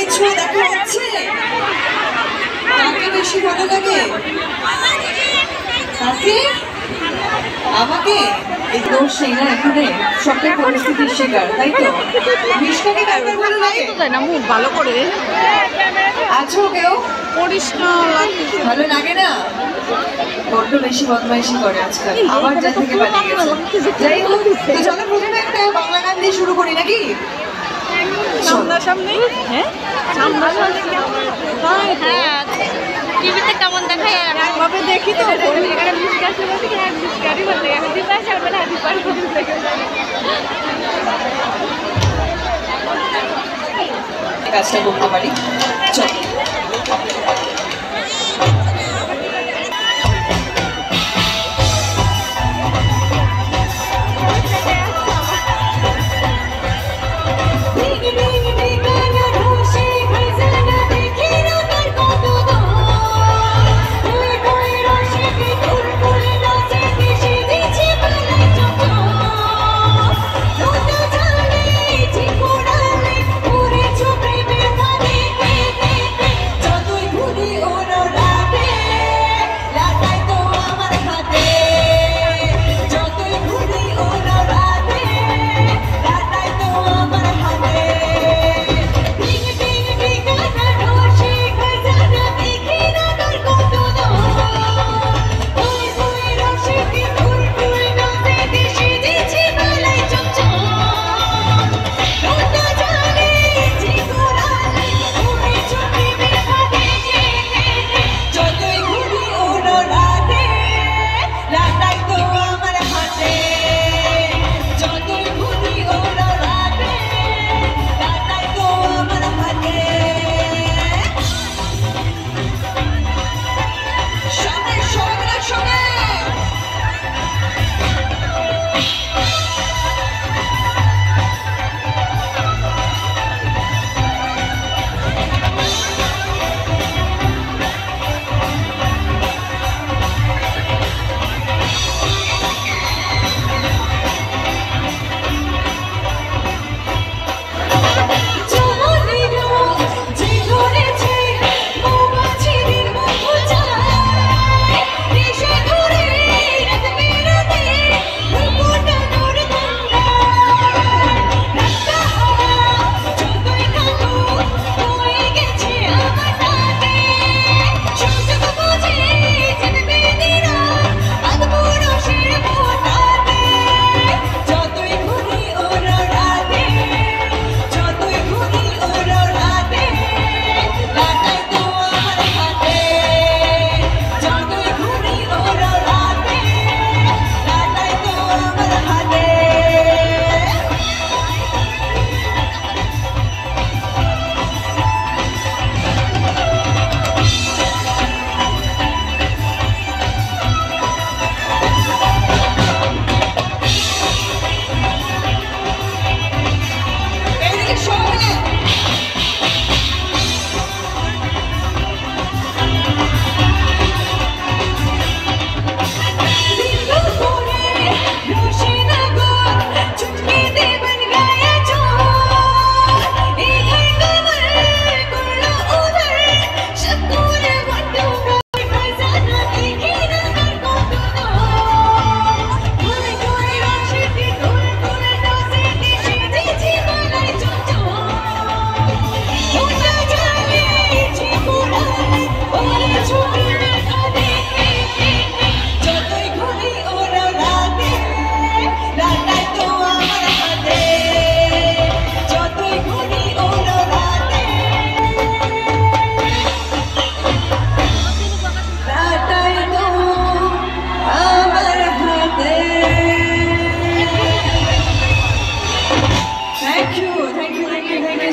পেয়েছো দেখা যাচ্ছে? কাকে বেশি ভালো লাগে? কাকে? আমাকে? এই দোষ সেই না এখানে সবটাই পরিস্থিতির শিকার, তাই তো? মিষ্টাকে কারবার ভালো লাগে না মুখ ভালো করে আছো কেউ? পরিষ্কার লাগছে ভালো লাগে না? বড্ড বেশি বদমাইশি করে আজকাল, আবার যা থেকে পালিয়ে গেছে। যাই হোক, তো চলো প্রথমে একটা বাংলা গান দিয়ে শুরু করি নাকি? সামনাসামনি হ্যাঁ সামনাসামনি হ্যাঁ টিভিতে কেমন দেখায় একভাবে দেখি তো কাজটা করতে পারি। চল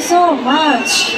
so much.